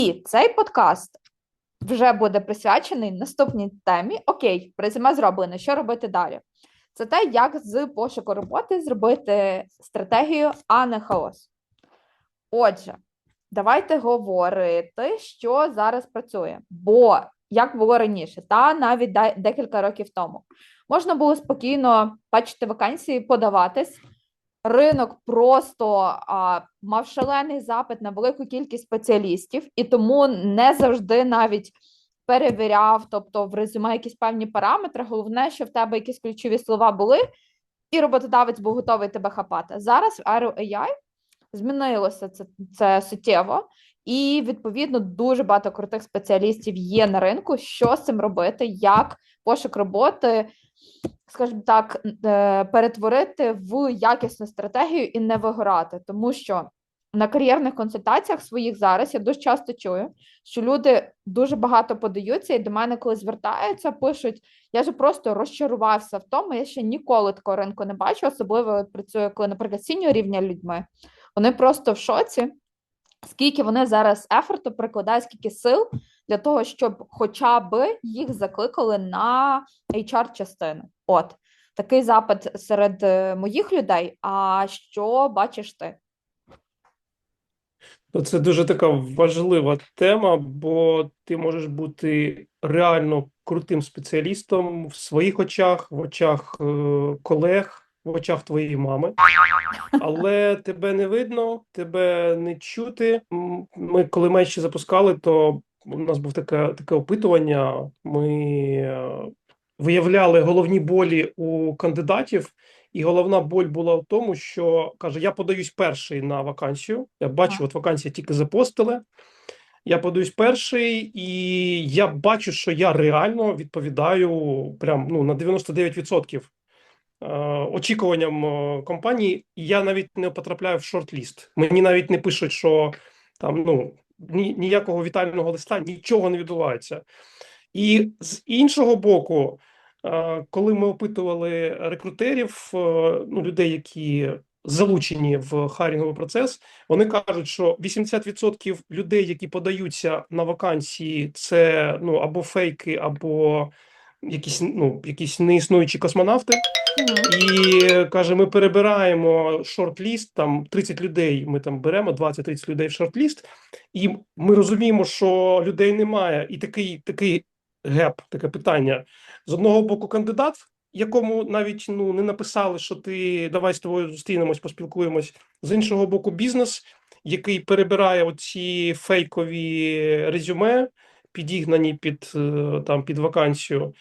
І цей подкаст вже буде присвячений наступній темі. Окей, резюме зроблено. Що робити далі? Це те, як з пошуку роботи зробити стратегію, а не хаос. Отже, давайте говорити, що зараз працює. Бо, як було раніше, та навіть декілька років тому, можна було спокійно бачити вакансії, подаватись. Ринок просто мав шалений запит на велику кількість спеціалістів, і тому не завжди навіть перевіряв, тобто в резюме якісь певні параметри. Головне, що в тебе якісь ключові слова були, і роботодавець був готовий тебе хапати. Зараз в еру AI змінилося це суттєво, і відповідно дуже багато крутих спеціалістів є на ринку. Що з цим робити, як пошук роботи, скажімо так, перетворити в якісну стратегію і не вигорати. Тому що на кар'єрних консультаціях своїх зараз я дуже часто чую, що люди дуже багато подаються, і до мене, коли звертаються, пишуть: я ж просто розчарувався в тому, я ще ніколи такого ринку не бачу, особливо працюю, коли, наприклад, сіньор рівня людьми. Вони просто в шоці, скільки вони зараз ефорту прикладають, скільки сил для того, щоб хоча б їх закликали на HR-частину. От, такий запит серед моїх людей. А що бачиш ти? Це дуже така важлива тема, бо ти можеш бути реально крутим спеціалістом в своїх очах, в очах колег, в очах твоєї мами, але тебе не видно, тебе не чути. Ми коли менше запускали, то у нас був таке опитування. Ми виявляли головні болі у кандидатів. І головна боль була в тому, що, каже, я подаюсь перший на вакансію. Я бачу, от вакансія тільки запостили. Я подаюсь перший, і я бачу, що я реально відповідаю прям на 99% очікуванням компанії. І я навіть не потрапляю в шорт-ліст. Мені навіть не пишуть, що там ніякого вітального листа, нічого не відбувається. І з іншого боку, коли ми опитували рекрутерів, людей, які залучені в хайрінговий процес, вони кажуть, що 80% людей, які подаються на вакансії, це або фейки, або якісь неіснуючі космонавти. І каже, ми перебираємо шорт-ліст, там 30 людей, ми там беремо 20-30 людей в шорт-ліст, і ми розуміємо, що людей немає. І такий геп, таке питання. З одного боку, кандидат, якому навіть не написали, що давай з тобою зустрінемось, поспілкуємось. З іншого боку, бізнес, який перебирає оці фейкові резюме, підігнані під вакансію,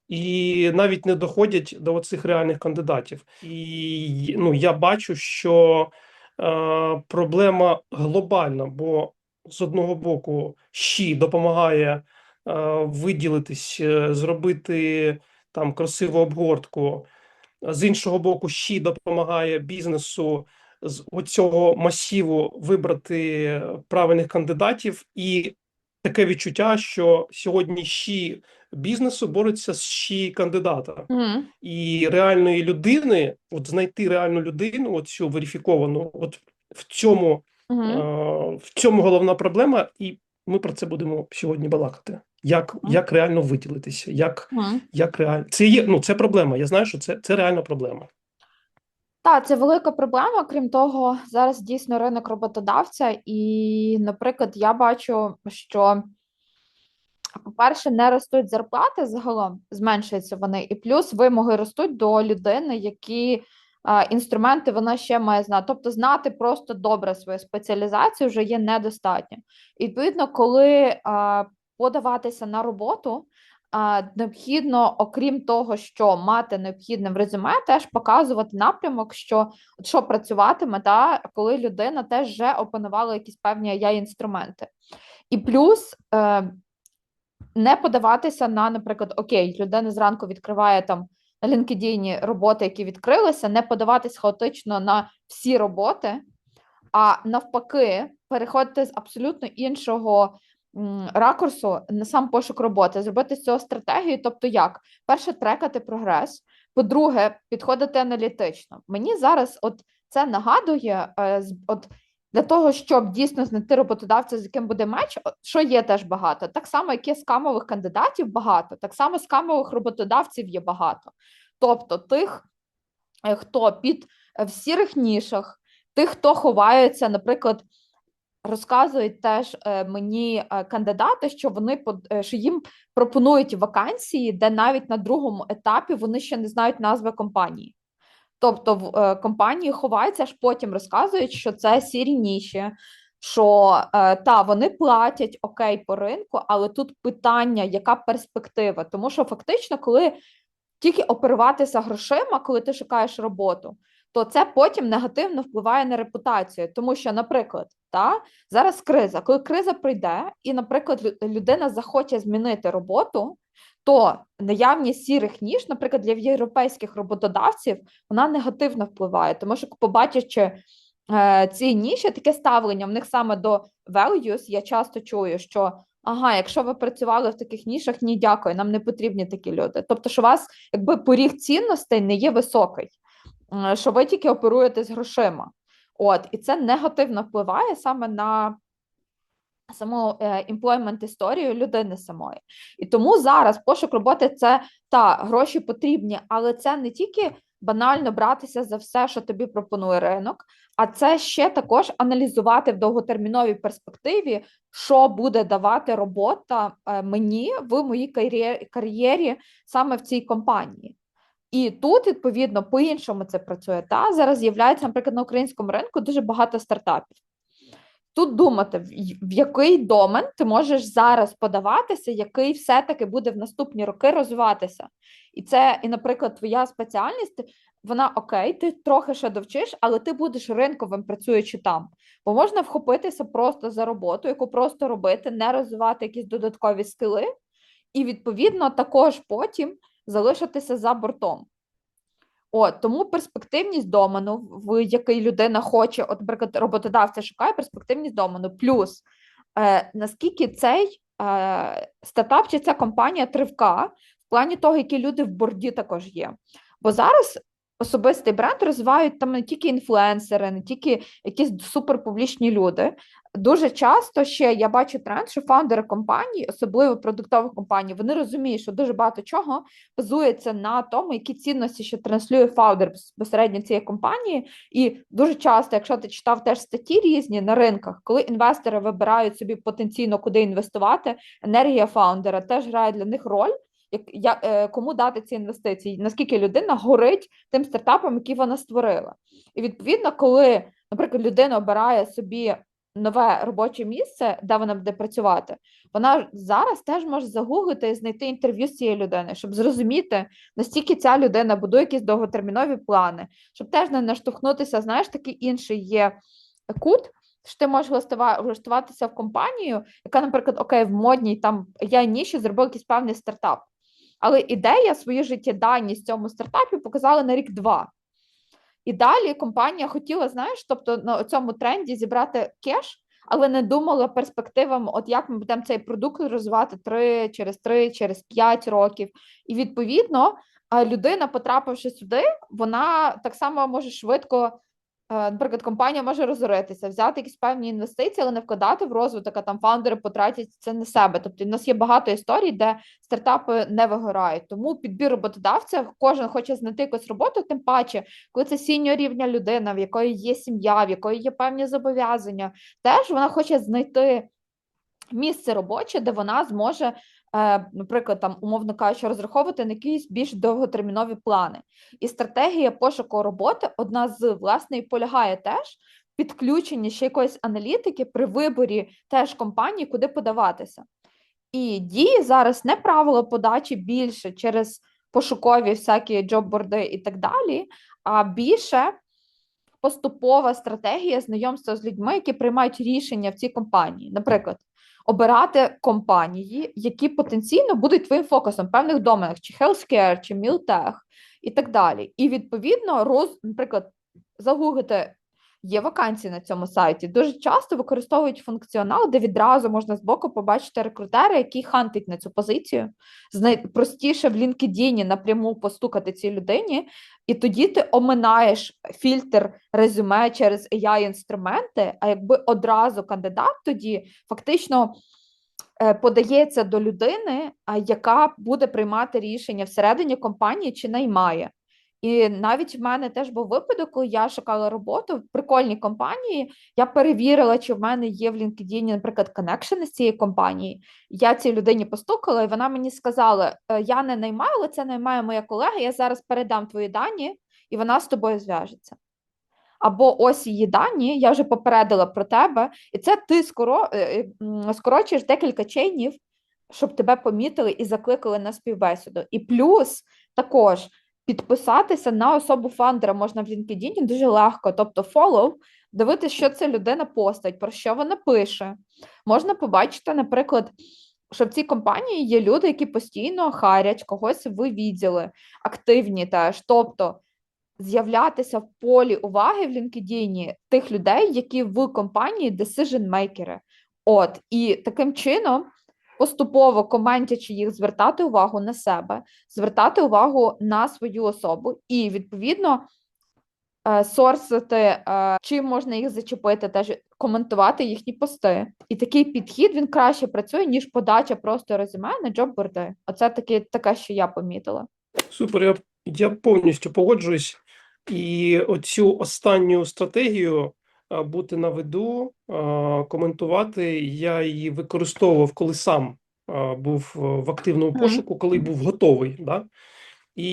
і навіть не доходять до оцих реальних кандидатів. І я бачу, що проблема глобальна, бо з одного боку ЩІ допомагає виділитись, зробити там красиву обгортку. З іншого боку, ЩІ допомагає бізнесу з оцього масиву вибрати правильних кандидатів. І таке відчуття, що сьогодні ЩІ бізнесу бореться з ЩІ кандидата. І реальної людини, знайти реальну людину, оцю верифіковану, в цьому головна проблема, і ми про це будемо сьогодні балакати. Як реально виділитися, як реально це проблема. Я знаю, що це реальна проблема. Так, це велика проблема. Крім того, зараз дійсно ринок роботодавця, і, наприклад, я бачу, що, по-перше, не ростуть зарплати загалом, зменшуються вони, і плюс вимоги ростуть до людини, які інструменти вона ще має знати. Тобто знати просто добре свою спеціалізацію вже є недостатньо. І, відповідно, коли подаватися на роботу, необхідно, окрім того, що мати необхідне в резюме, теж показувати напрямок, що працюватиме, коли людина теж вже опанувала якісь певні AI-інструменти. І плюс не подаватися на, наприклад, окей, людина зранку відкриває там на LinkedIn роботи, які відкрилися, не подаватись хаотично на всі роботи, а навпаки, переходити з абсолютно іншого ракурсу на сам пошук роботи, зробити з цього стратегію. Тобто як? Перше, трекати прогрес. По-друге, підходити аналітично. Мені зараз це нагадує для того, щоб дійсно знайти роботодавця, з яким буде меч, що є теж багато. Так само, як є скамових кандидатів багато, так само скамових роботодавців є багато. Тобто тих, хто в сірих нішах, тих, хто ховається, наприклад, розказують теж мені кандидати, що що їм пропонують вакансії, де навіть на другому етапі вони ще не знають назви компанії. Тобто в компанії ховаються, аж потім розказують, що це сірі ніші, що вони платять окей по ринку, але тут питання, яка перспектива. Тому що фактично, коли тільки оперуватися грошима, коли ти шукаєш роботу, то це потім негативно впливає на репутацію. Тому що, наприклад, зараз криза. Коли криза прийде, і, наприклад, людина захоче змінити роботу, то наявність сірих ніж, наприклад, для європейських роботодавців, вона негативно впливає. Тому що, побачивши ці ніші, таке ставлення в них саме до values, я часто чую, що ага, якщо ви працювали в таких нішах, ні, дякую, нам не потрібні такі люди. Тобто, що у вас якби поріг цінностей не є високий, що ви тільки оперуєте з грошима. І це негативно впливає саме на саму employment історію людини самої. І тому зараз пошук роботи – це гроші потрібні, але це не тільки банально братися за все, що тобі пропонує ринок, а це ще також аналізувати в довготерміновій перспективі, що буде давати робота мені в моїй кар'єрі саме в цій компанії. І тут, відповідно, по-іншому це працює. Зараз з'являється, наприклад, на українському ринку дуже багато стартапів. Тут думати, в який домен ти можеш зараз подаватися, який все-таки буде в наступні роки розвиватися. І, наприклад, твоя спеціальність, вона окей, ти трохи ще довчиш, але ти будеш ринковим, працюючи там. Бо можна вхопитися просто за роботу, яку просто робити, не розвивати якісь додаткові скіли, і, відповідно, також потім залишитися за бортом. Тому перспективність домену, в який людина хоче, наприклад, роботодавця шукає перспективність домену, плюс наскільки цей стартап чи ця компанія тривка в плані того, які люди в борді також є. Бо зараз особистий бренд розвивають там не тільки інфлюенсери, не тільки якісь суперпублічні люди. Дуже часто ще я бачу тренд, що фаундери компаній, особливо продуктових компаній, вони розуміють, що дуже багато чого базується на тому, які цінності ще транслює фаундер безпосередньо цієї компанії. І дуже часто, якщо ти читав теж статті різні на ринках, коли інвестори вибирають собі потенційно, куди інвестувати, енергія фаундера теж грає для них роль, кому дати ці інвестиції, наскільки людина горить тим стартапом, який вона створила. І, відповідно, коли, наприклад, людина обирає собі нове робоче місце, де вона буде працювати, вона зараз теж може загуглити і знайти інтерв'ю з цією людиною, щоб зрозуміти, наскільки ця людина будує якісь довготермінові плани, щоб теж не наштовхнутися, знаєш, такий інший є кут, що ти можеш влаштуватися в компанію, яка, наприклад, окей, в модній там я ніші зробив якийсь певний стартап. Але ідея свою життєдайність в цьому стартапі показала на рік-два. І далі компанія хотіла, знаєш, тобто на цьому тренді зібрати кеш, але не думала перспективами, як ми будемо цей продукт розвивати через 5 років. І, відповідно, людина, потрапивши сюди, вона так само може швидко, наприклад, компанія може розоритися, взяти якісь певні інвестиції, але не вкладати в розвиток, а там фаундери потратять це на себе. Тобто в нас є багато історій, де стартапи не вигорають. Тому підбір роботодавця, кожен хоче знайти якусь роботу, тим паче, коли це сіньор рівня людина, в якої є сім'я, в якої є певні зобов'язання, теж вона хоче знайти місце робоче, де вона зможе, наприклад, там, умовно кажучи, розраховувати на якісь більш довготермінові плани. І стратегія пошуку роботи, одна з, власне, і полягає теж в підключенні ще якоїсь аналітики при виборі теж компанії, куди подаватися. І діє зараз не правило подачі більше через пошукові всякі джобборди і так далі, а більше поступова стратегія знайомства з людьми, які приймають рішення в цій компанії. Наприклад, обирати компанії, які потенційно будуть твоїм фокусом в певних доменах, чи healthcare, чи mealtech, і так далі. І, відповідно, наприклад, загуглити, Є вакансії на цьому сайті. Дуже часто використовують функціонал, де відразу можна збоку побачити рекрутера, який хантить на цю позицію. Простіше в LinkedIn напряму постукати цій людині, і тоді ти оминаєш фільтр резюме через AI-інструменти, а якби одразу кандидат тоді фактично подається до людини, яка буде приймати рішення всередині компанії чи наймає. І навіть в мене теж був випадок, коли я шукала роботу в прикольній компанії. Я перевірила, чи в мене є в LinkedIn, наприклад, коннекшени з цієї компанії. Я цій людині постукала, і вона мені сказала: я не наймаю, але це наймає моя колега. Я зараз передам твої дані, і вона з тобою зв'яжеться. Або ось її дані, я вже попередила про тебе, і це ти скорочуєш декілька чейнів, щоб тебе помітили і закликали на співбесіду. І плюс також підписатися на особу фаундера можна в LinkedIn дуже легко, тобто follow, дивитися, що ця людина постить, про що вона пише. Можна побачити, наприклад, що в цій компанії є люди, які постійно харять, когось вивіділи, активні теж. Тобто з'являтися в полі уваги в LinkedIn тих людей, які в компанії decision-мейкери. От, і таким чином, поступово коментячи їх, звертати увагу на себе, звертати увагу на свою особу і, відповідно, сорсити, чим можна їх зачепити, теж коментувати їхні пости. І такий підхід, він краще працює, ніж подача просто резюме на джоб-борди. Оце таке, що я помітила. Супер, я повністю погоджуюсь. І оцю останню стратегію бути на виду, коментувати, я її використовував, коли сам був в активному пошуку, коли був готовий. Да? І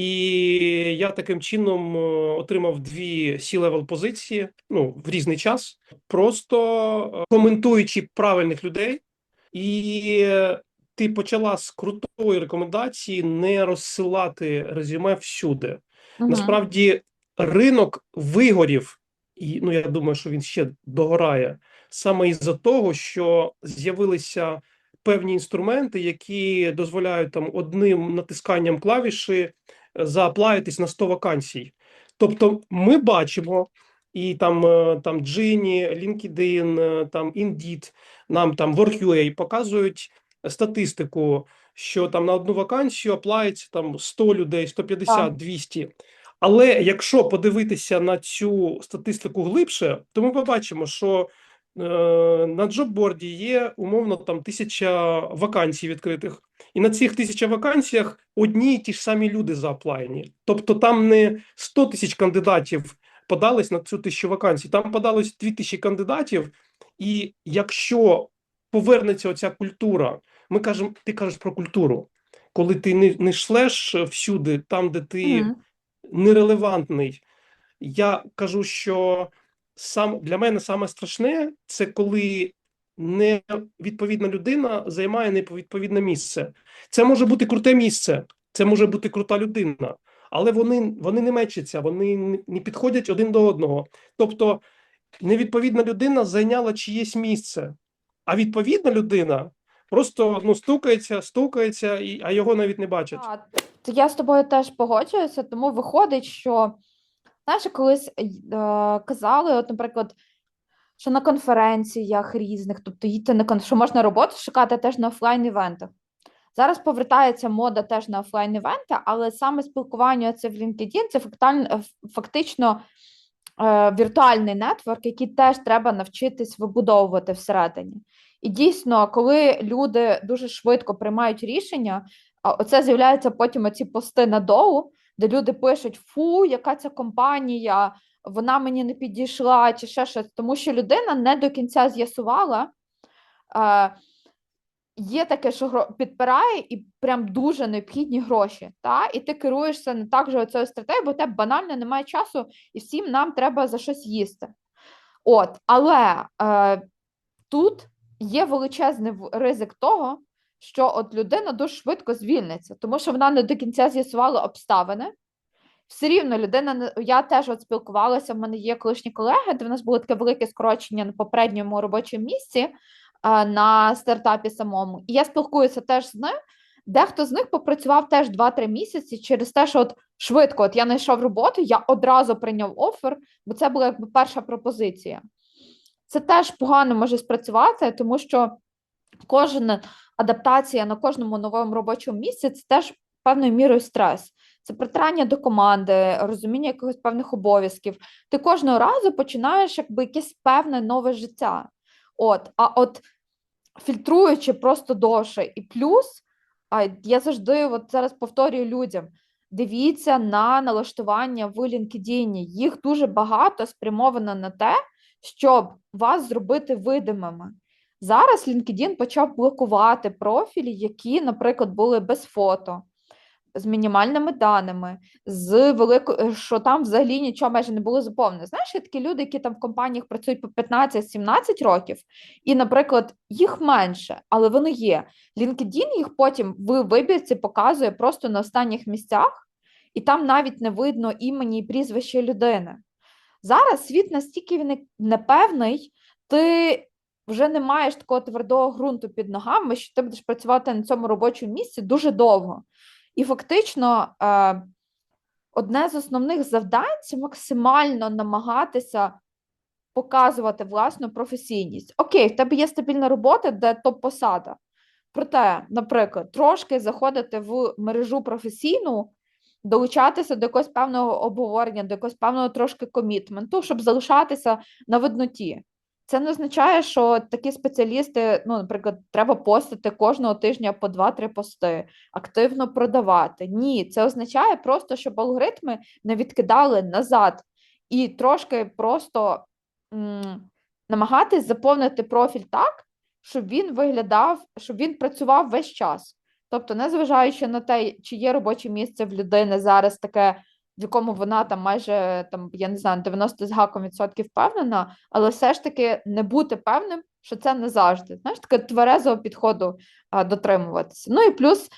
я таким чином отримав 2 C-level позиції, ну, в різний час, просто коментуючи правильних людей, і ти почала з крутої рекомендації не розсилати резюме всюди. Насправді ринок вигорів, і ну, я думаю, що він ще догорає, саме із-за того, що з'явилися певні інструменти, які дозволяють там одним натисканням клавіші зааплаїтись на 100 вакансій. Тобто ми бачимо, і там Gini, LinkedIn, там Indeed, нам там Work.ua показують статистику, що там на одну вакансію аплається там 100 людей, 150, 200. Але якщо подивитися на цю статистику глибше, то ми побачимо, що на джобборді є умовно там 1000 вакансій відкритих. І на цих 1000 вакансіях одні і ті ж самі люди зааплаєні. Тобто там не 100 тисяч кандидатів подались на цю 1000 вакансій, там подалось 2000 кандидатів. І якщо повернеться оця культура, ти кажеш про культуру, коли ти не шлеш всюди, там, де ти нерелевантний. Я кажу, що для мене саме страшне – це коли невідповідна людина займає невідповідне місце. Це може бути круте місце, це може бути крута людина, але вони не мечаться, вони не підходять один до одного. Тобто невідповідна людина зайняла чиєсь місце, а відповідна людина просто стукається, а його навіть не бачать. Я з тобою теж погоджуюся, тому виходить, що, знаєш, колись казали, от, наприклад, що на конференціях різних, тобто що можна роботу шукати теж на офлайн-івентах. Зараз повертається мода теж на офлайн-івенти, але саме спілкування це в LinkedIn, це фактично віртуальний нетворк, який теж треба навчитись вибудовувати всередині. І дійсно, коли люди дуже швидко приймають рішення, оце з'являються потім оці пости надову, де люди пишуть: фу, яка ця компанія, вона мені не підійшла, чи ще щось, тому що людина не до кінця з'ясувала. Є таке, що підпирає і прям дуже необхідні гроші, та? І ти керуєшся не так же оцею стратегією, бо в тебе банально немає часу, і всім нам треба за щось їсти. От, але тут є величезний ризик того, що от людина дуже швидко звільниться, тому що вона не до кінця з'ясувала обставини. Все рівно людина, я теж от спілкувалася, в мене є колишні колеги, де в нас було таке велике скорочення на попередньому робочому місці, на стартапі самому. І я спілкуюся теж з ним, Дехто з них попрацював теж 2-3 місяці через те, що от швидко, от я знайшов роботу, я одразу прийняв офер, бо це була якби перша пропозиція. Це теж погано може спрацювати, тому що кожна адаптація на кожному новому робочому місці це теж певною мірою стрес. Це притирання до команди, розуміння якихось певних обов'язків. Ти кожного разу починаєш якби якесь певне нове життя. А фільтруючи просто довше. І плюс, я завжди от зараз повторюю людям, дивіться на налаштування в LinkedIn. Їх дуже багато спрямовано на те, щоб вас зробити видимими. Зараз LinkedIn почав блокувати профілі, які, наприклад, були без фото, з мінімальними даними, що там взагалі нічого майже не було заповнено. Знаєш, є такі люди, які там в компаніях працюють по 15-17 років, і, наприклад, їх менше, але вони є. LinkedIn їх потім в вибірці показує просто на останніх місцях, і там навіть не видно імені і прізвища людини. Зараз світ настільки він непевний, ти вже не маєш такого твердого ґрунту під ногами, що ти будеш працювати на цьому робочому місці дуже довго. І фактично одне з основних завдань – це максимально намагатися показувати власну професійність. Окей, в тебе є стабільна робота, де топ-посада. Проте, наприклад, трошки заходити в мережу професійну, долучатися до якогось певного обговорення, до якогось певного трошки комітменту, щоб залишатися на видноті. Це не означає, що такі спеціалісти, наприклад, треба постити кожного тижня по 2-3 пости, активно продавати. Ні, це означає просто, щоб алгоритми не відкидали назад і трошки просто намагатись заповнити профіль так, щоб він виглядав, щоб він працював весь час. Тобто, незважаючи на те, чи є робоче місце в людини зараз таке, в якому вона там майже, я не знаю, 90 з гаком відсотків впевнена, але все ж таки не бути певним, що це не завжди. Знаєш, таке тверезого підходу дотримуватися. Ну і плюс,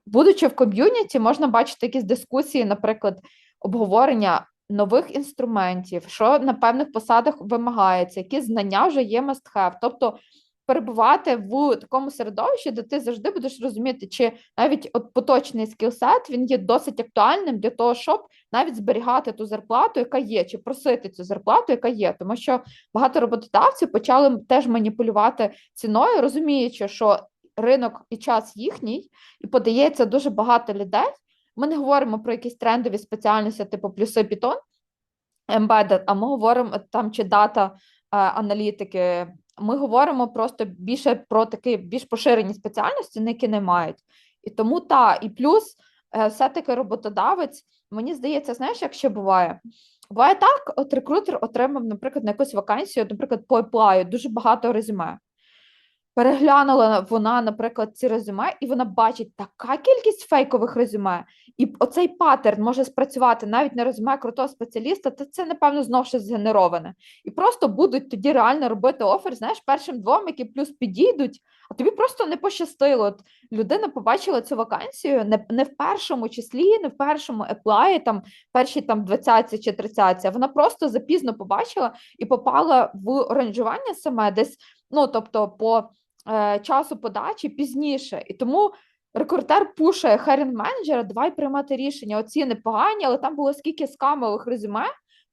будучи в ком'юніті, можна бачити якісь дискусії, наприклад, обговорення нових інструментів, що на певних посадах вимагається, які знання вже є must-have. Тобто, перебувати в такому середовищі, де ти завжди будеш розуміти, чи навіть поточний скілсет, він є досить актуальним для того, щоб навіть зберігати ту зарплату, яка є, чи просити цю зарплату, яка є. Тому що багато роботодавців почали теж маніпулювати ціною, розуміючи, що ринок і час їхній, і подається дуже багато людей. Ми не говоримо про якісь трендові спеціальності, типу плюси Python, embedded, а ми говоримо там чи дата аналітики. Ми говоримо просто більше про такі більш поширені спеціальності, на які не мають. І тому і плюс все-таки роботодавець, мені здається, знаєш, як ще буває? Буває так, от рекрутер отримав, наприклад, на якусь вакансію, наприклад, по еплаю, дуже багато резюме. Переглянула вона, наприклад, ці резюме, і вона бачить така кількість фейкових резюме, і оцей паттерн може спрацювати навіть на резюме крутого спеціаліста, то це, напевно, знову щось згенероване. І просто будуть тоді реально робити офер, знаєш, першим двом, які плюс підійдуть, а тобі просто не пощастило. От людина побачила цю вакансію не в першому числі, не в першому еплаї, перші 20 чи 30, а вона просто запізно побачила і попала в ранжування саме десь, тобто по часу подачі пізніше. І тому рекрутер пушує хайрінг-менеджера, давай приймати рішення, оці непогані, але там було скільки скамових резюме,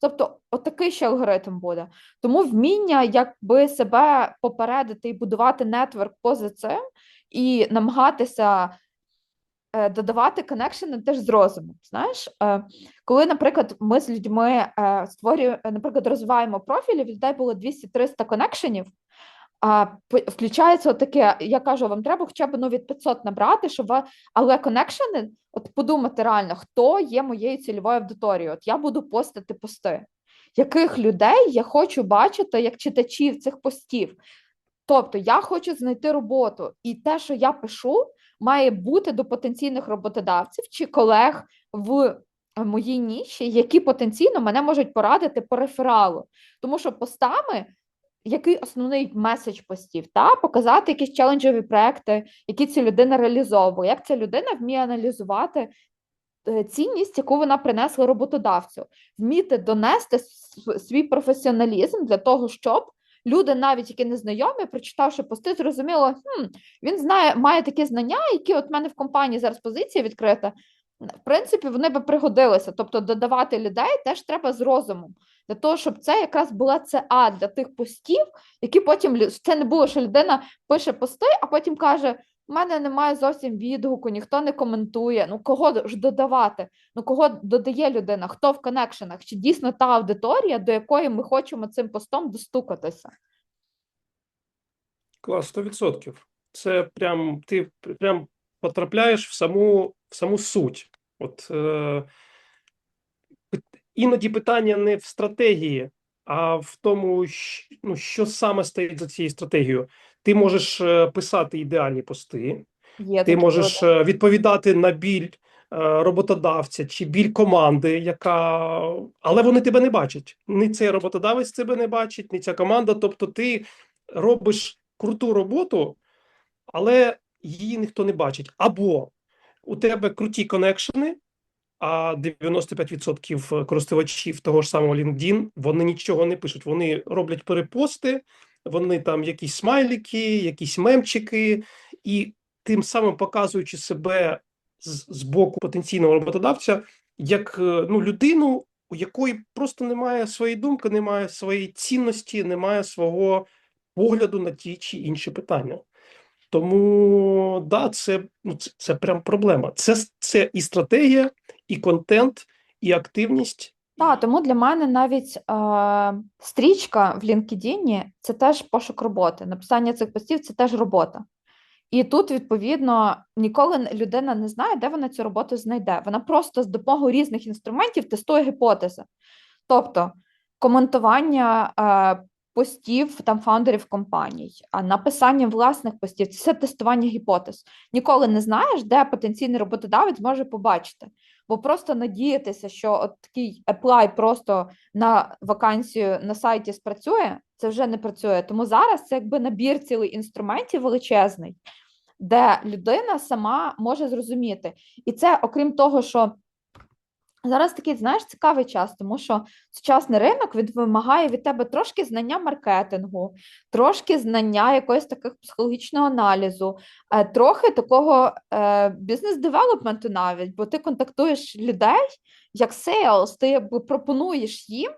тобто отакий ще алгоритм буде. Тому вміння якби себе попередити і будувати нетворк поза цим, і намагатися додавати коннекшени теж з розуму. Знаєш, коли, наприклад, ми з людьми наприклад, розвиваємо профілі, в людей було 200-300 коннекшенів, включається таке, я кажу, вам треба хоча б від 500 набрати, але коннекшени, от подумати реально, хто є моєю цільовою аудиторією, от я буду постити пости, яких людей я хочу бачити як читачів цих постів. Тобто я хочу знайти роботу, і те, що я пишу, має бути до потенційних роботодавців чи колег в моїй ніші, які потенційно мене можуть порадити по рефералу. Тому що постами, який основний меседж постів, показати якісь челенджові проекти, які ця людина реалізовує, як ця людина вміє аналізувати цінність, яку вона принесла роботодавцю, вміти донести свій професіоналізм для того, щоб люди, навіть які не знайомі, прочитавши пости, зрозуміло, він знає, має такі знання, які от в мене в компанії зараз позиція відкрита. В принципі, вони би пригодилися. Тобто додавати людей теж треба з розумом. Для того, щоб це якраз була ЦА для тих постів, які потім це не було, що людина пише пости, а потім каже: у мене немає зовсім відгуку, ніхто не коментує. Ну кого ж додавати? Ну кого додає людина? Хто в коннекшенах? Чи дійсно та аудиторія, до якої ми хочемо цим постом достукатися? Клас, 100%. Це прям ти прям потрапляєш в саму суть. От іноді питання не в стратегії, а в тому, ну, що саме стоїть за цією стратегією. Ти можеш писати ідеальні пости, Є ти такі можеш люди. відповідати на біль роботодавця чи біль команди, але вони тебе не бачать. Ні цей роботодавець тебе не бачить, ні ця команда. Тобто ти робиш круту роботу, але її ніхто не бачить. Або у тебе круті коннекшени, а 95% користувачів того ж самого LinkedIn, вони нічого не пишуть. Вони роблять перепости, вони там якісь смайлики, якісь мемчики, і тим самим показуючи себе з боку потенційного роботодавця, як ну, людину, у якої просто немає своєї думки, немає своєї цінності, немає свого погляду на ті чи інші питання. Тому да, це прям проблема. Це і стратегія, і контент, і активність. Так, тому для мене навіть стрічка в LinkedIn – це теж пошук роботи. Написання цих постів – це теж робота. І тут, відповідно, ніколи людина не знає, де вона цю роботу знайде. Вона просто з допомогою різних інструментів тестує гіпотези. Тобто коментування постів там фаундерів компаній, написання власних постів – це все тестування гіпотез. Ніколи не знаєш, де потенційний роботодавець може побачити. Бо просто надіятися, що от такий apply просто на вакансію на сайті спрацює, це вже не працює. Тому зараз це якби набір цілий інструментів величезний, де людина сама може зрозуміти. І це, окрім того, що зараз такий, знаєш, цікавий час, тому що сучасний ринок вимагає від тебе трошки знання маркетингу, трошки знання якогось таких психологічного аналізу, трохи такого бізнес-девелопменту навіть, бо ти контактуєш людей як сейлс, ти якби пропонуєш їм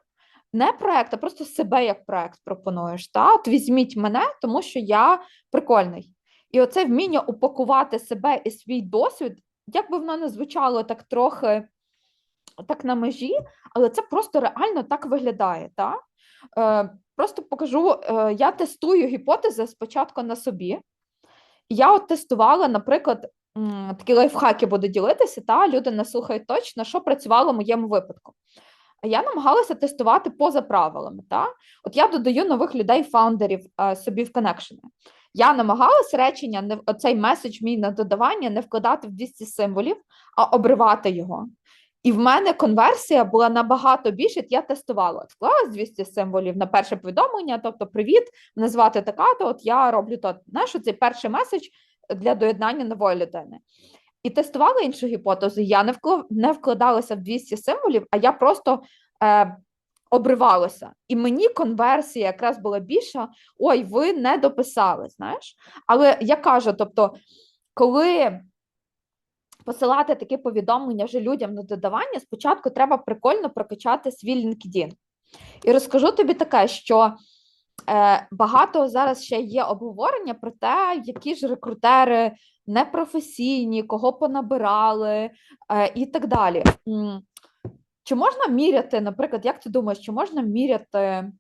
не проект, а просто себе як проект пропонуєш. Та? От візьміть мене, тому що я прикольний. І оце вміння упакувати себе і свій досвід, як би воно не звучало так трохи так на межі, але це просто реально так виглядає. Та? Просто покажу, я тестую гіпотези спочатку на собі. Я от тестувала, наприклад, такі лайфхаки буду ділитися, та люди не слухають точно, що працювало в моєму випадку. Я намагалася тестувати поза правилами. Та? От я додаю нових людей, фаундерів собі в коннекшени. Я намагалася речення, оцей меседж мій на додавання не вкладати в 200 символів, а обривати його. І в мене конверсія була набагато більше, я тестувала. Вклала 200 символів на перше повідомлення, тобто привіт, мене звати така-то, от я роблю то. Знаєш, цей перший меседж для доєднання нової людини. І тестувала іншу гіпотезу, я не вкладалася в 200 символів, а я просто обривалася. І мені конверсія якраз була більша, ой, ви не дописали, знаєш. Але я кажу, тобто, коли посилати такі повідомлення вже людям на додавання, спочатку треба прикольно прокачати свій LinkedIn. І розкажу тобі таке, що багато зараз ще є обговорення про те, які ж рекрутери непрофесійні, кого понабирали і так далі. Чи можна міряти, наприклад, як ти думаєш, чи можна міряти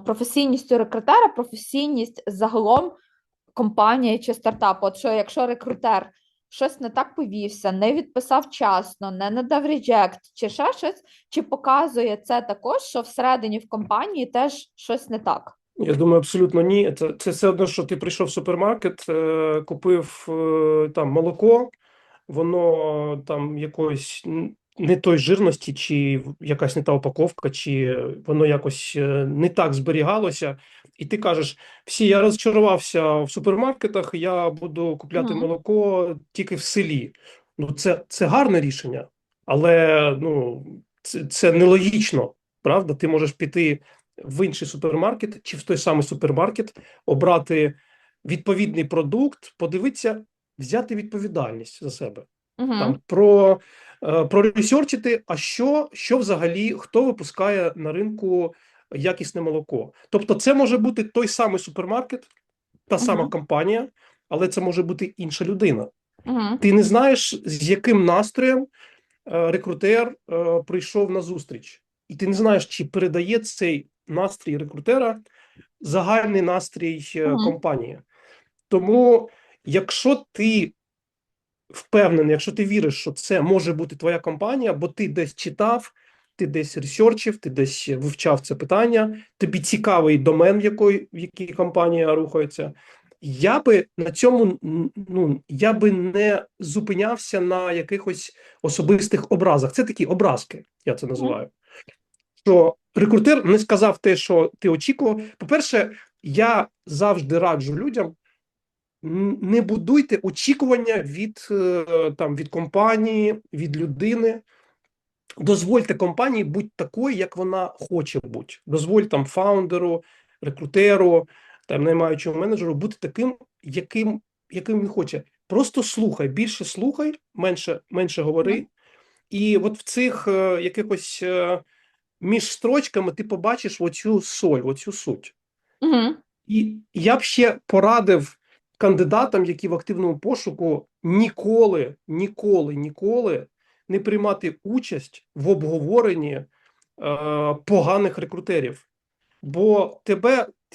професійністю рекрутера, професійність загалом компанії чи стартапу? От що якщо рекрутер щось не так повівся, не відписав вчасно, не надав реджект, чи ще щось, чи показує це також, що всередині в компанії теж щось не так? Я думаю, абсолютно ні. Це все одно, що ти прийшов в супермаркет, купив там молоко, воно там якоїсь не той жирності, чи якась не та упаковка, чи воно якось не так зберігалося. І ти кажеш, я розчарувався в супермаркетах, я буду купляти молоко тільки в селі. Ну, це гарне рішення, але ну, це нелогічно, правда? Ти можеш піти в інший супермаркет чи в той самий супермаркет, обрати відповідний продукт, подивитися, взяти відповідальність за себе. Угу. Там проресерчити, а що взагалі, хто випускає на ринку якісне молоко. Тобто це може бути той самий супермаркет, та сама Угу. компанія, але це може бути інша людина. Угу. Ти не знаєш, з яким настроєм рекрутер прийшов на зустріч. І ти не знаєш, чи передає цей настрій рекрутера загальний настрій Угу. компанії. Тому, якщо ти впевнений, якщо ти віриш, що це може бути твоя компанія, бо ти десь читав, ти десь ресерчив, ти десь вивчав це питання, тобі цікавий домен, в якій компанія рухається, я би на цьому, я би не зупинявся на якихось особистих образах. Це такі образки, я це називаю. Що рекрутер не сказав те, що ти очікував. По-перше, я завжди раджу людям, не будуйте очікування від компанії, від людини. Дозвольте компанії бути такою, як вона хоче бути. Дозволь фаундеру, рекрутеру, наймаючому менеджеру бути таким, яким він хоче. Просто слухай, більше слухай, менше говори. І от в цих якихось між строчками ти побачиш оцю соль, оцю суть. Угу. І я б ще порадив кандидатам, які в активному пошуку, ніколи не приймати участь в обговоренні поганих рекрутерів. Бо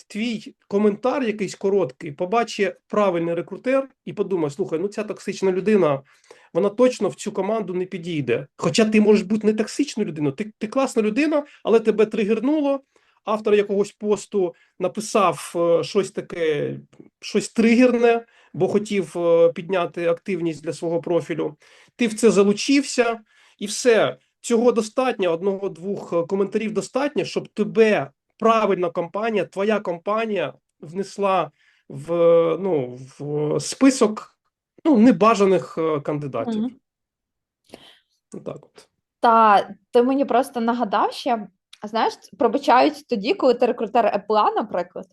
твій коментар якийсь короткий, побачить правильний рекрутер і подумає, слухай, ця токсична людина, вона точно в цю команду не підійде. Хоча ти можеш бути не токсичною людиною, ти класна людина, але тебе тригернуло, автор якогось посту написав щось таке, щось тригерне, бо хотів підняти активність для свого профілю. Ти в це залучився і все. Цього достатньо, одного-двох коментарів достатньо, щоб тебе правильна компанія, твоя компанія внесла в список небажаних кандидатів. Угу. Так от. Та ти мені просто нагадав ще, знаєш, пробачають тоді, коли ти рекрутер Apple, наприклад,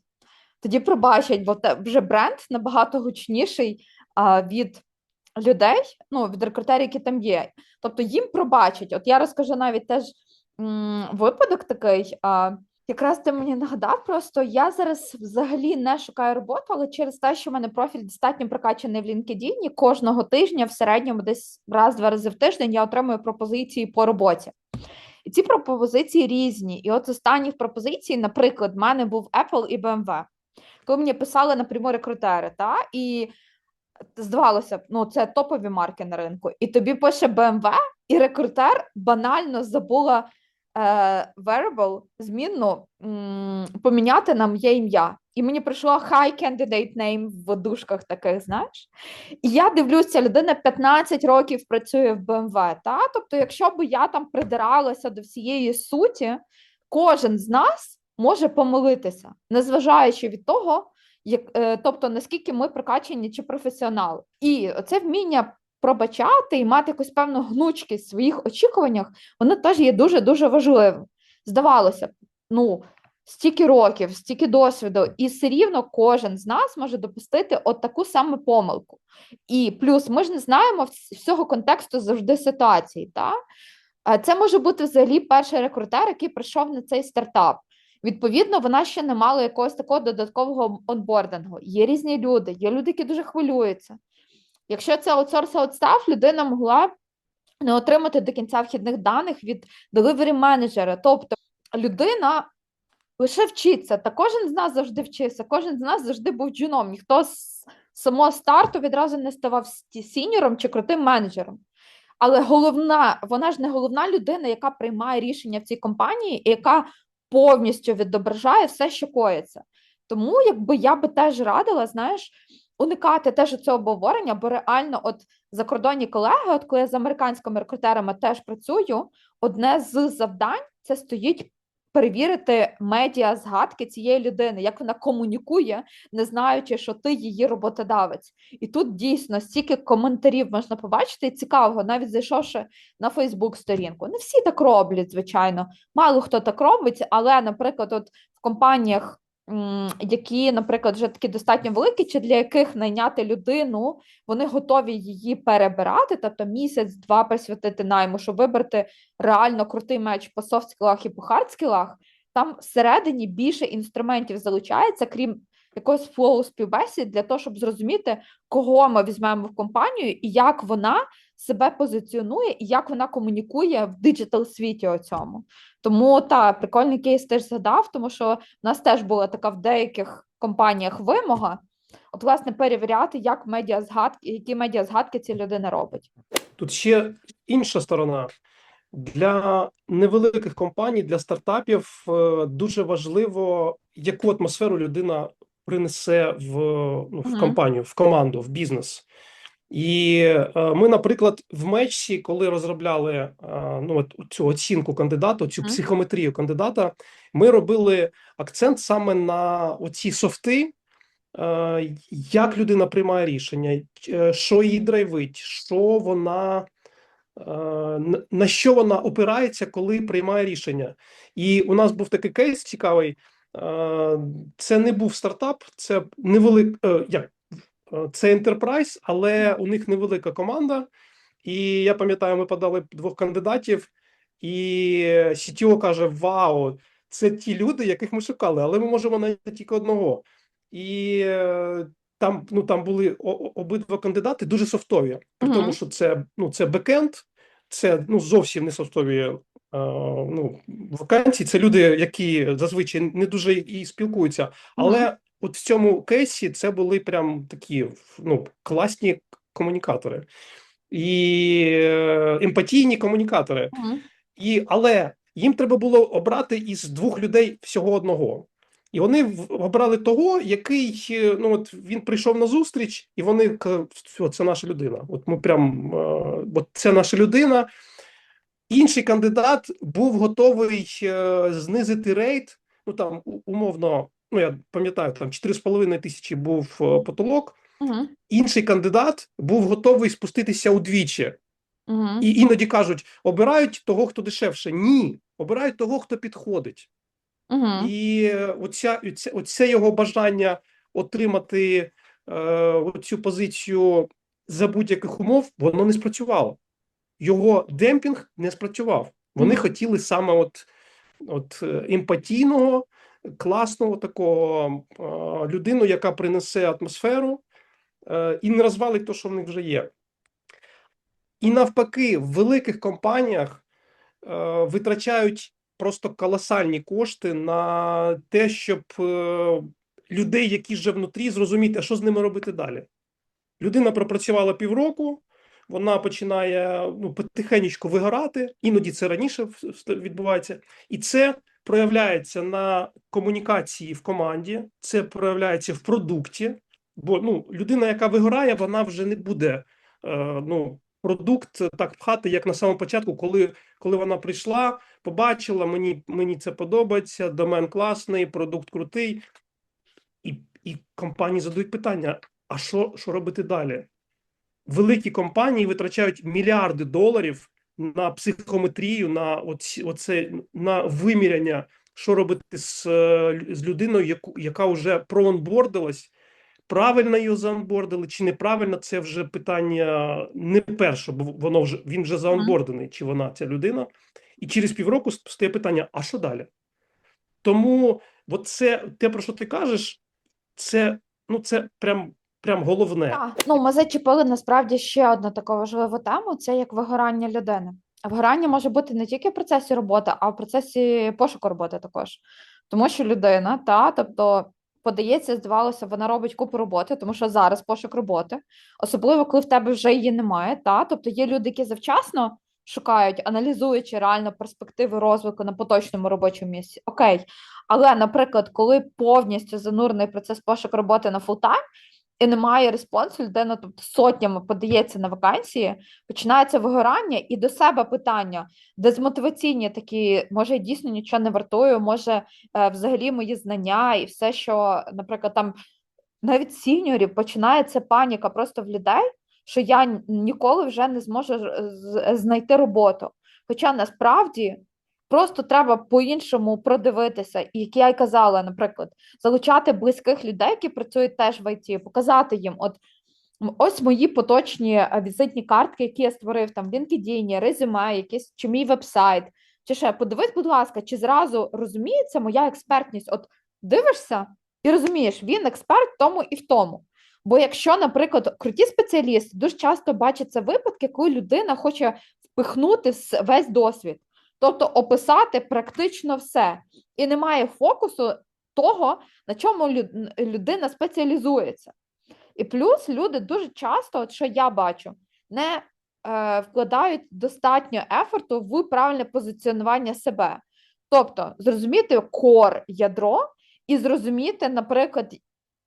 тоді пробачать, бо вже бренд набагато гучніший від людей, від рекрутерів, які там є. Тобто їм пробачать. От я розкажу навіть теж випадок такий. Якраз ти мені нагадав, просто я зараз взагалі не шукаю роботу, але через те, що в мене профіль достатньо прокачаний в LinkedIn, кожного тижня в середньому десь раз-два рази в тиждень я отримую пропозиції по роботі. І ці пропозиції різні. І от з останніх пропозицій, наприклад, в мене був Apple і BMW. Коли мені писали напряму рекрутери, і здавалося б, це топові марки на ринку. І тобі пише BMW, і рекрутер банально забула variable, змінну, поміняти на моє ім'я. І мені прийшло high candidate name в дужках таких, знаєш. І я дивлюся, людина 15 років працює в BMW, Тобто, якщо б я там придиралася до всієї суті, кожен з нас може помилитися, незважаючи від того, тобто, наскільки ми прокачені чи професіонали. І це вміння пробачати і мати якусь певну гнучкість в своїх очікуваннях, воно теж є дуже-дуже важливим. Здавалося б, стільки років, стільки досвіду, і все рівно кожен з нас може допустити от таку саму помилку. І плюс ми ж не знаємо всього контексту завжди ситуації. Це може бути взагалі перший рекрутер, який прийшов на цей стартап. Відповідно, вона ще не мала якогось такого додаткового онбордингу. Є різні люди, є люди, які дуже хвилюються. Якщо це аутсорс-аутстаф, людина могла не отримати до кінця вхідних даних від delivery менеджера. Тобто людина лише вчиться, та кожен з нас завжди вчився, кожен з нас завжди був джуном. Ніхто з самого старту відразу не ставав сіньором чи крутим менеджером. Але вона ж не головна людина, яка приймає рішення в цій компанії і яка повністю відображає все, що коїться. Тому я би теж радила, знаєш, уникати теж цього обговорення, бо реально закордонні колеги, коли я з американськими рекрутерами теж працюю, одне з завдань – це стоїть перевірити медіа згадки цієї людини, як вона комунікує, не знаючи, що ти її роботодавець. І тут дійсно стільки коментарів можна побачити, і цікавого, навіть зайшовши на Фейсбук-сторінку. Не всі так роблять, звичайно. Мало хто так робить, але, наприклад, от в компаніях, які, наприклад, вже такі достатньо великі, чи для яких найняти людину, вони готові її перебирати, тобто місяць-два присвятити найму, щоб вибрати реально крутий меч по софт-скілах і по хард-скілах, там всередині більше інструментів залучається, крім якогось флоу співбесід, для того, щоб зрозуміти, кого ми візьмемо в компанію і як вона себе позиціонує, і як вона комунікує в диджитал-світі оцьому. Тому, прикольний кейс теж згадав, тому що в нас теж була така в деяких компаніях вимога, от, власне, перевіряти, які медіазгадки ця людина робить. Тут ще інша сторона. Для невеликих компаній, для стартапів дуже важливо, яку атмосферу людина принесе в компанію, в команду, в бізнес. І ми, наприклад, в Мечсі, коли розробляли цю оцінку кандидата, цю психометрію кандидата, ми робили акцент саме на оці софти, як людина приймає рішення, що її драйвить, на що вона опирається, коли приймає рішення. І у нас був такий кейс цікавий. Це не був стартап, це це Enterprise, але у них невелика команда. І я пам'ятаю, ми подали 2 кандидатів, і CTO каже: вау, це ті люди, яких ми шукали, але ми можемо знайти тільки одного. І там були обидва кандидати дуже софтові, при тому, що це бекенд, це зовсім не софтові вакансії, це люди, які зазвичай не дуже і спілкуються, але от в цьому кейсі це були прям такі класні комунікатори і емпатійні комунікатори. Але їм треба було обрати із 2 людей всього одного. І вони обрали того, який, він прийшов на зустріч, і вони кажуть: це наша людина. От ми це наша людина. Інший кандидат був готовий знизити рейт, умовно, я пам'ятаю, 4,5 тисячі був потолок. Інший кандидат був готовий спуститися удвічі. І іноді кажуть: обирають того, хто дешевше. Ні, обирають того, хто підходить. І оце його бажання отримати цю позицію за будь-яких умов, воно не спрацювало. Його демпінг не спрацював. Вони хотіли саме емпатійного, класного такого людину, яка принесе атмосферу і не розвалить те, що в них вже є. І навпаки, в великих компаніях витрачають просто колосальні кошти на те, щоб людей, які вже внутрі, зрозуміти, а що з ними робити далі. Людина пропрацювала півроку, вона починає потихеньку вигорати, іноді це раніше відбувається, і це проявляється на комунікації в команді, це проявляється в продукті, бо людина, яка вигорає, вона вже не буде продукт так пхати, як на самому початку, коли вона прийшла, побачила: мені це подобається, домен класний, продукт крутий, і компанії задають питання: а що робити далі? Великі компанії витрачають мільярди доларів на психометрію, на виміряння, що робити з людиною, яка вже проонбордилась. Правильно його заонбордили чи неправильно, це вже питання не перше, бо він вже заонбордений, чи вона, ця людина. І через півроку стає питання: а що далі? Тому це те, про що ти кажеш, це прям головне. Ми зачепили насправді ще одну таку важливу тему, це як вигорання людини. А вигорання може бути не тільки в процесі роботи, а в процесі пошуку роботи також. Тому що людина, тобто подається, здавалося, вона робить купу роботи, тому що зараз пошук роботи, особливо, коли в тебе вже її немає, тобто є люди, які завчасно шукають, аналізуючи реально перспективи розвитку на поточному робочому місці. Окей, але, наприклад, коли повністю занурений процес пошуку роботи на фултайм, і немає респонсу, людина, тобто сотнями подається на вакансії, починається вигорання і до себе питання, дезмотиваційні такі, може, я дійсно нічого не вартую, може, взагалі мої знання і все, що, наприклад, там навіть сіньорів починається паніка просто в людей, що я ніколи вже не зможу знайти роботу. Хоча насправді просто треба по-іншому продивитися. І як я й казала, наприклад, залучати близьких людей, які працюють теж в ІТ, показати їм, от ось мої поточні візитні картки, які я створив там в LinkedIn, резюме, якийсь чи мій вебсайт, чи ще подивись, будь ласка, чи зразу розуміється моя експертність. От дивишся і розумієш, він експерт в тому і в тому. Бо якщо, наприклад, круті спеціалісти дуже часто бачаться випадки, коли людина хоче впихнути весь досвід, тобто описати практично все, і немає фокусу того, на чому людина спеціалізується. І плюс люди дуже часто, от що я бачу, не вкладають достатньо ефорту в правильне позиціонування себе. Тобто зрозуміти кор ядро і зрозуміти, наприклад,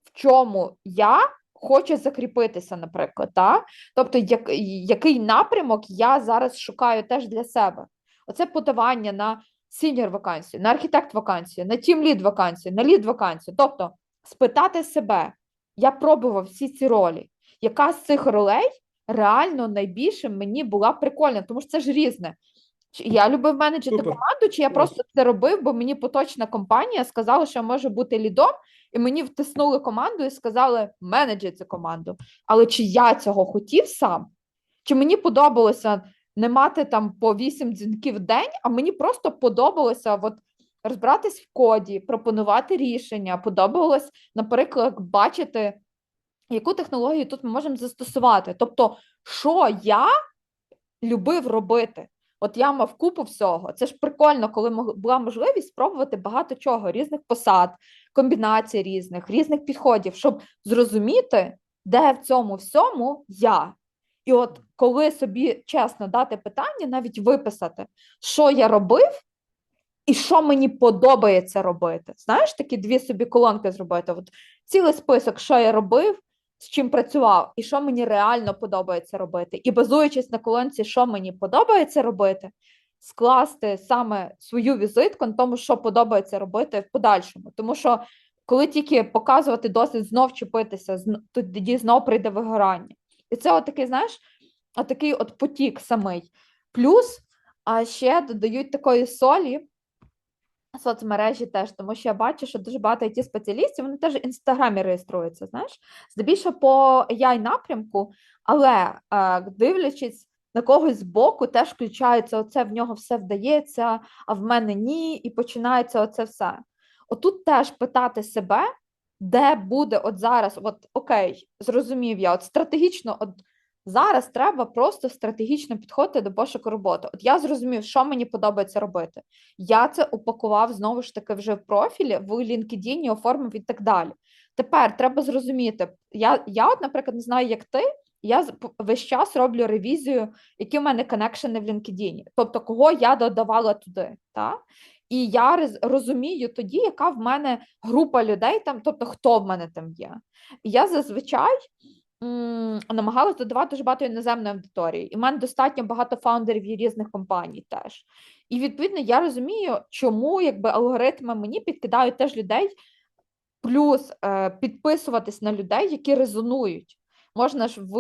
в чому я хочу закріпитися, наприклад. Та? Тобто, який напрямок я зараз шукаю теж для себе. Оце подавання на сіньор вакансію, на архітект вакансію, на тім-лід вакансію, на лід вакансію. Тобто спитати себе, я пробував всі ці ролі, яка з цих ролей реально найбільше мені була прикольна, тому що це ж різне. Я любив менеджити Супер. команду, чи я просто це робив, бо мені поточна компанія сказала, що я можу бути лідом, і мені втиснули команду і сказали, менеджи цю команду. Але чи я цього хотів сам? Чи мені подобалося не мати там по 8 дзвінків в день, а мені просто подобалося от розбиратись в коді, пропонувати рішення, подобалось, наприклад, бачити, яку технологію тут ми можемо застосувати. Тобто, що я любив робити. От я мав купу всього. Це ж прикольно, коли була можливість спробувати багато чого, різних посад, комбінацій різних підходів, щоб зрозуміти, де в цьому всьому я. І от коли собі чесно дати питання, навіть виписати, що я робив і що мені подобається робити. Знаєш, такі дві собі колонки зробити. От цілий список, що я робив, з чим працював, і що мені реально подобається робити. І базуючись на колонці, що мені подобається робити, скласти саме свою візитку на тому, що подобається робити в подальшому. Тому що коли тільки показувати досвід, знов чіпитися, тоді знов прийде вигорання. І це отакий, знаєш, отакий от потік самий. Плюс, а ще додають такої солі, соцмережі теж, тому що я бачу, що дуже багато IT-спеціалістів, вони теж в Інстаграмі реєструються, знаєш, здебільшого по AI-напрямку, але дивлячись на когось збоку, теж включається оце, в нього все вдається, а в мене ні, і починається оце все. Отут теж питати себе, де буде от зараз, от окей, зрозумів я, от стратегічно, от зараз треба просто стратегічно підходити до пошуку роботи. От я зрозумів, що мені подобається робити. Я це упакував, знову ж таки, вже в профілі, в LinkedIn, оформив і так далі. Тепер треба зрозуміти, я от, наприклад, не знаю, як ти, я весь час роблю ревізію, які в мене коннекшени в LinkedIn, тобто кого я додавала туди. Та? І я розумію тоді, яка в мене група людей там, тобто хто в мене там є. І я зазвичай намагалась додавати дуже багато іноземної аудиторії. І в мене достатньо багато фаундерів і різних компаній теж. І, відповідно, я розумію, чому якби алгоритми мені підкидають теж людей, плюс підписуватись на людей, які резонують. Можна ж в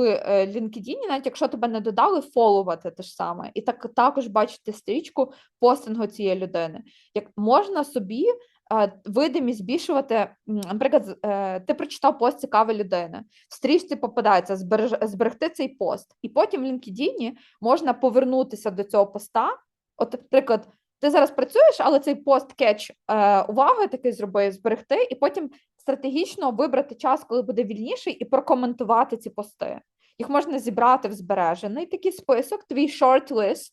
LinkedIn, навіть якщо тебе не додали, фоловати те ж саме. І також бачити стрічку постингу цієї людини. Як можна собі видимість збільшувати, наприклад, ти прочитав пост цікавої людини, в стрічці попадається, зберегти цей пост. І потім в LinkedIn можна повернутися до цього поста. От, наприклад, ти зараз працюєш, але цей пост кетч уваги такий зробив, зберегти, і потім стратегічно вибрати час, коли буде вільніший, і прокоментувати ці пости. Їх можна зібрати в збережений такий список, твій шорт-лист,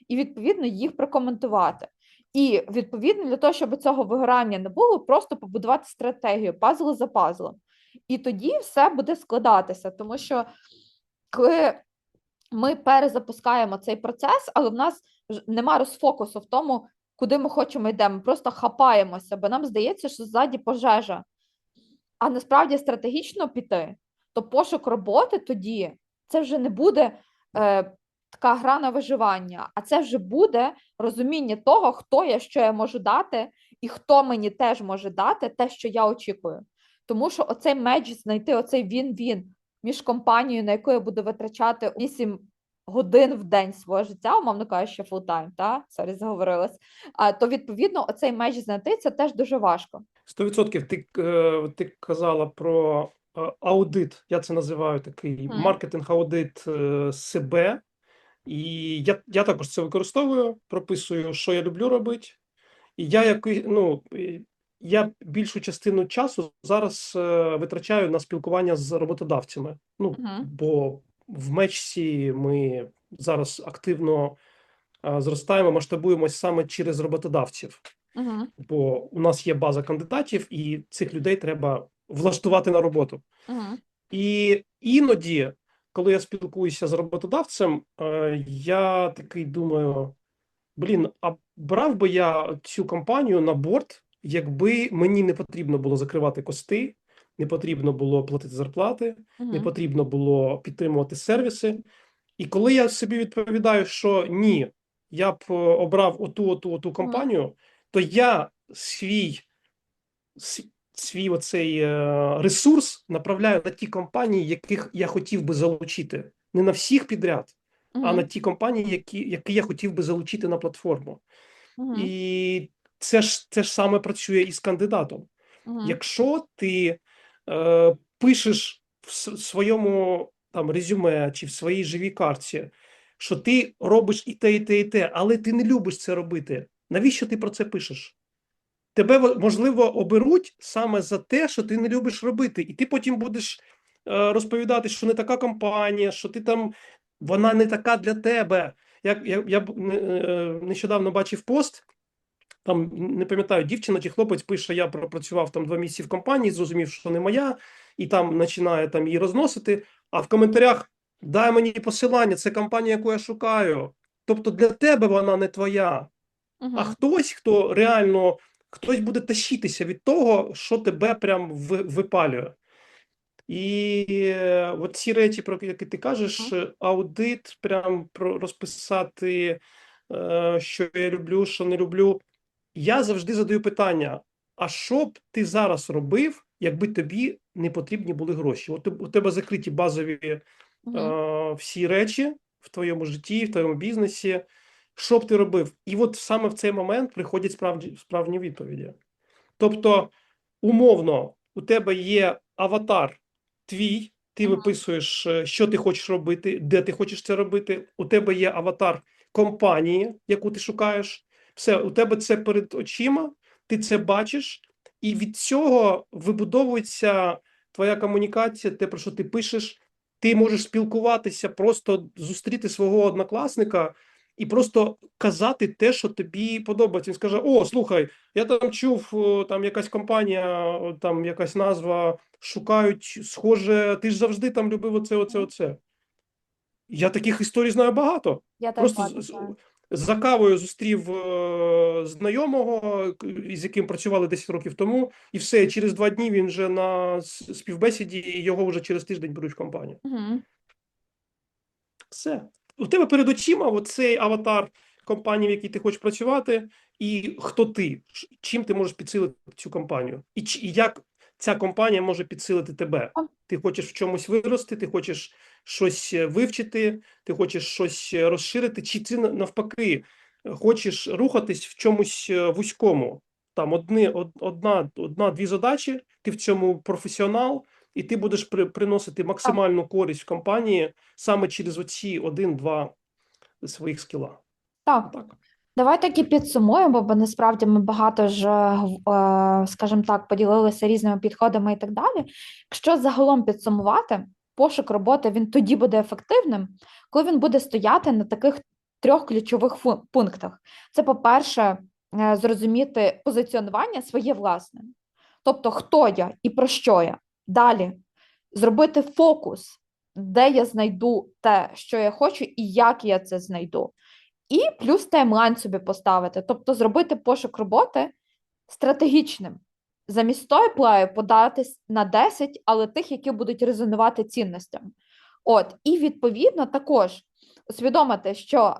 і, відповідно, їх прокоментувати. І, відповідно, для того, щоб цього вигорання не було, просто побудувати стратегію, пазл за пазлом. І тоді все буде складатися, тому що коли ми перезапускаємо цей процес, але в нас нема розфокусу в тому, куди ми хочемо йдемо, ми просто хапаємося, бо нам здається, що ззаді пожежа. А насправді стратегічно піти, то пошук роботи тоді це вже не буде така гра на виживання, а це вже буде розуміння того, хто я, що я можу дати, і хто мені теж може дати те, що я очікую. Тому що оцей меч знайти, оцей він-він між компанією, на яку я буду витрачати 8 годин в день свого життя, умовно кажучи, фултайм, заговорилась, то відповідно оцей меч знайти це теж дуже важко. 100% ти казала про аудит, я це називаю такий маркетинг-аудит себе. І я також це використовую, прописую, що я люблю робити. І я більшу частину часу зараз витрачаю на спілкування з роботодавцями. Бо в Мечсі ми зараз активно зростаємо, масштабуємось саме через роботодавців. Бо у нас є база кандидатів, і цих людей треба влаштувати на роботу. І іноді, коли я спілкуюся з роботодавцем, я такий думаю, а брав би я цю компанію на борт, якби мені не потрібно було закривати кости, не потрібно було платити зарплати, не потрібно було підтримувати сервіси. І коли я собі відповідаю, що ні, я б обрав оту компанію, то я свій оцей ресурс направляю на ті компанії, яких я хотів би залучити. Не на всіх підряд, а на ті компанії, які я хотів би залучити на платформу. І це ж саме працює і з кандидатом. Якщо ти пишеш в своєму резюме чи в своїй живій картці, що ти робиш і те, і те, і те, але ти не любиш це робити, навіщо ти про це пишеш? Тебе, можливо, оберуть саме за те, що ти не любиш робити. І ти потім будеш розповідати, що не така компанія, що вона не така для тебе. Я нещодавно бачив пост, там, не пам'ятаю, дівчина чи хлопець пише, я пропрацював 2 місяці в компанії, зрозумів, що не моя, і там починає її розносити, а в коментарях дай мені посилання, це компанія, яку я шукаю. Тобто для тебе вона не твоя. А хто реально, хтось буде тащитися від того, що тебе прям випалює. І от ці речі, про які ти кажеш, аудит, прям розписати, що я люблю, що не люблю. Я завжди задаю питання, а що б ти зараз робив, якби тобі не потрібні були гроші? От у тебе закриті базові всі речі в твоєму житті, в твоєму бізнесі. Що б ти робив? І от саме в цей момент приходять справжні відповіді. Тобто, умовно, у тебе є аватар твій, ти виписуєш, що ти хочеш робити, де ти хочеш це робити. У тебе є аватар компанії, яку ти шукаєш. Все, у тебе це перед очима, ти це бачиш, і від цього вибудовується твоя комунікація, те, про що ти пишеш. Ти можеш спілкуватися, просто зустріти свого однокласника і просто казати те, що тобі подобається. Він скаже: о, слухай, я там чув, там якась компанія, там якась назва, шукають, схоже, ти ж завжди там любив оце. Я таких історій знаю багато. Я теж Просто бачу. за кавою зустрів знайомого, з яким працювали 10 років тому, і все, через 2 дні він вже на співбесіді, і його вже через тиждень беруть в компанію. Все. У тебе перед очима оцей аватар компанії, в якій ти хочеш працювати, і хто ти, чим ти можеш підсилити цю компанію, і як ця компанія може підсилити тебе. Ти хочеш в чомусь вирости, ти хочеш щось вивчити, ти хочеш щось розширити, чи ти навпаки хочеш рухатись в чомусь вузькому. Там одна-дві задачі, ти в цьому професіонал, і ти будеш приносити максимальну користь в компанії саме через оці 1-2 своїх скіла. Так. Давай так і підсумуємо, бо насправді ми багато ж, скажімо так, поділилися різними підходами і так далі. Якщо загалом підсумувати, пошук роботи, він тоді буде ефективним, коли він буде стояти на таких 3 ключових пунктах. Це, по-перше, зрозуміти позиціонування своє власне. Тобто, хто я і про що я. Далі, зробити фокус, де я знайду те, що я хочу і як я це знайду. І плюс таймлайн собі поставити, тобто зробити пошук роботи стратегічним. замість той плею податись на 10, але тих, які будуть резонувати цінностями. От, і відповідно також усвідомити, що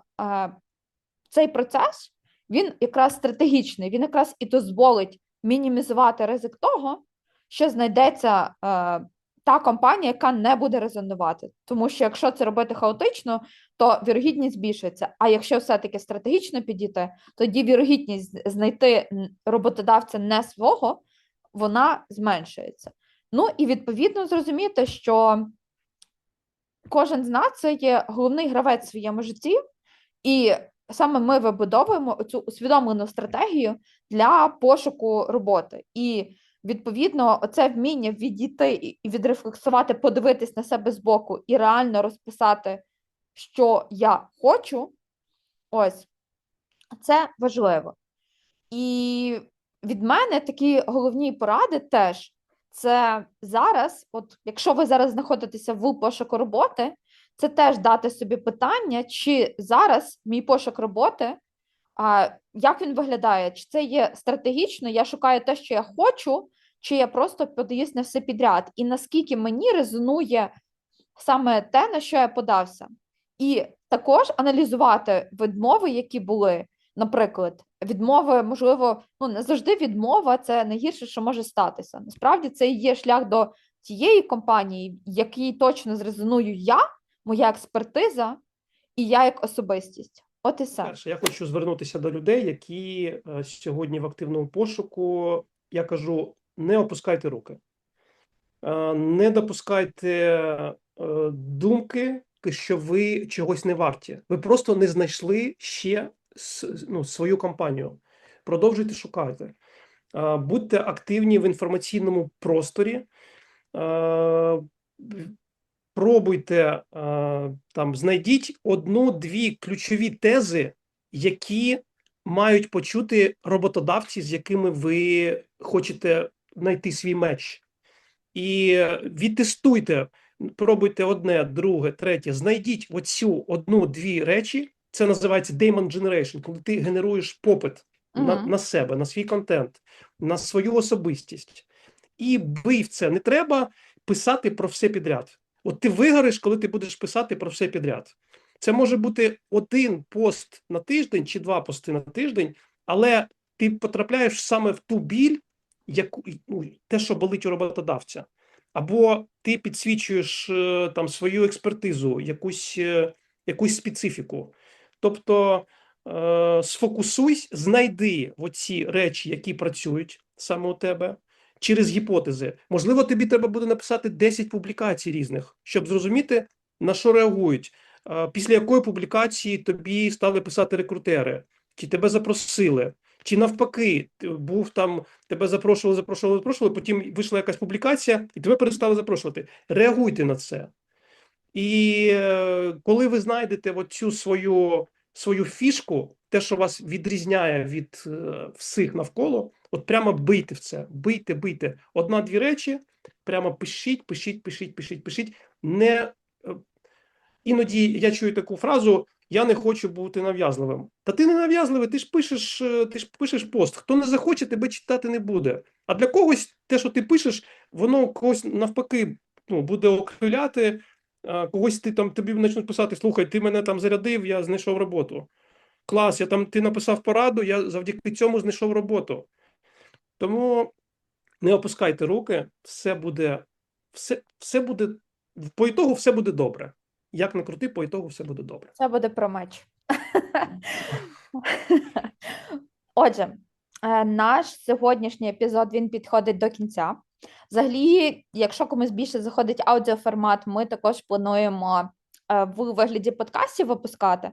цей процес, він якраз стратегічний, він якраз і дозволить мінімізувати ризик того, що знайдеться та компанія, яка не буде резонувати. Тому що якщо це робити хаотично, то вірогідність збільшується. А якщо все-таки стратегічно підійти, тоді вірогідність знайти роботодавця не свого, вона зменшується. Ну і відповідно зрозуміти, що кожен з нас це є головний гравець в своєму житті, і саме ми вибудовуємо цю усвідомлену стратегію для пошуку роботи. І відповідно, оце вміння відійти і відрефлексувати, подивитись на себе збоку і реально розписати, що я хочу, ось це важливо. І від мене такі головні поради теж. Це зараз, от якщо ви зараз знаходитеся в пошуку роботи, це теж дати собі питання, чи зараз мій пошук роботи, як він виглядає? Чи це є стратегічно, я шукаю те, що я хочу, чи я просто подаюсь на все підряд? І наскільки мені резонує саме те, на що я подався? І також аналізувати відмови, які були. Наприклад, відмови, можливо, не завжди відмова це найгірше, що може статися. Насправді це і є шлях до тієї компанії, якій точно зрезоную я, моя експертиза і я як особистість. От і все. Перше, я хочу звернутися до людей, які сьогодні в активному пошуку. Я кажу, не опускайте руки. Не допускайте думки, що ви чогось не варті. Ви просто не знайшли ще свою компанію. Продовжуйте шукати. Будьте активні в інформаційному просторі. Пробуйте, знайдіть одну-дві ключові тези, які мають почути роботодавці, з якими ви хочете знайти свій меч. І відтестуйте, пробуйте одне, друге, третє, знайдіть оцю одну-дві речі, це називається Demand Generation, коли ти генеруєш попит на себе, на свій контент, на свою особистість. І бий в це. Не треба писати про все підряд. От ти вигориш, коли ти будеш писати про все підряд. Це може бути один пост на тиждень чи два пости на тиждень, але ти потрапляєш саме в ту біль, те, що болить у роботодавця. Або ти підсвічуєш свою експертизу, якусь специфіку. Тобто сфокусуйся, знайди оці речі, які працюють саме у тебе, через гіпотези. Можливо, тобі треба буде написати 10 публікацій різних, щоб зрозуміти, на що реагують. Після якої публікації тобі стали писати рекрутери, чи тебе запросили, чи навпаки, тебе запрошували, потім вийшла якась публікація, і тебе перестали запрошувати. Реагуйте на це. І коли ви знайдете оцю свою фішку, те, що вас відрізняє від всіх навколо, от прямо бийте в це, бийте. Одна-дві речі, прямо пишіть. Іноді я чую таку фразу: я не хочу бути нав'язливим. Та ти не нав'язливий, ти ж пишеш пост. Хто не захоче, тебе читати не буде. А для когось те, що ти пишеш, воно когось навпаки буде окриляти, когось тобі почнуть писати: слухай, ти мене там зарядив, я знайшов роботу. Клас, ти написав пораду, я завдяки цьому знайшов роботу. Тому не опускайте руки, все буде, по ітогу все буде добре. Як не крути, по ітогу все буде добре. Це буде про меч. Отже, наш сьогоднішній епізод, він підходить до кінця. Взагалі, якщо комусь більше заходить аудіоформат, ми також плануємо в вигляді подкастів випускати.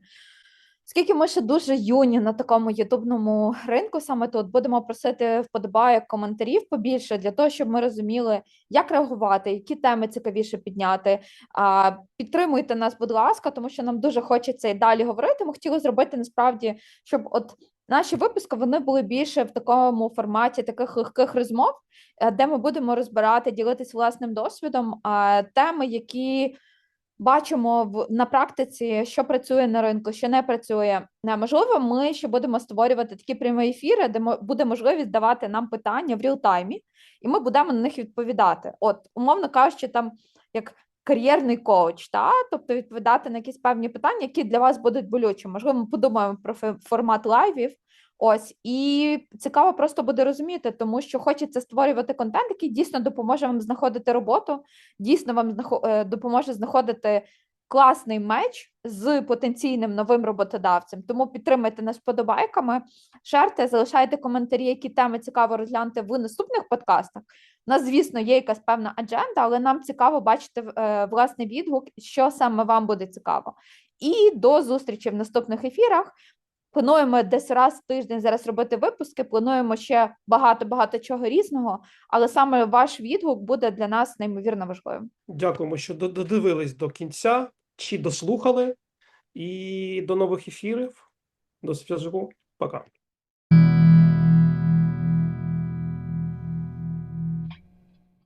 Оскільки ми ще дуже юні на такому ютубному ринку, саме тут будемо просити вподобайок, коментарів побільше, для того, щоб ми розуміли, як реагувати, які теми цікавіше підняти. Підтримуйте нас, будь ласка, тому що нам дуже хочеться і далі говорити. Ми хотіли зробити, насправді, щоб наші випуски, вони були більше в такому форматі таких легких розмов, де ми будемо розбирати, ділитись власним досвідом, теми, які бачимо на практиці, що працює на ринку, що не працює. Можливо, ми ще будемо створювати такі прямі ефіри, де буде можливість давати нам питання в реал-таймі, і ми будемо на них відповідати. От, умовно кажучи, там як кар'єрний коуч, тобто відповідати на якісь певні питання, які для вас будуть болючі. Можливо, ми подумаємо про формат лайвів. Ось, і цікаво просто буде розуміти, тому що хочеться створювати контент, який дійсно допоможе вам знаходити роботу, дійсно вам допоможе знаходити класний меч з потенційним новим роботодавцем. Тому підтримайте нас вподобайками, шерте, залишайте коментарі, які теми цікаво розглянути в наступних подкастах. У нас, звісно, є якась певна адженда, але нам цікаво бачити власний відгук, що саме вам буде цікаво. І до зустрічі в наступних ефірах. Плануємо десь раз в тиждень зараз робити випуски, плануємо ще багато чого різного, але саме ваш відгук буде для нас неймовірно важливим. Дякуємо, що додивились до кінця, чи дослухали. І до нових ефірів. До зв'язку. Пока.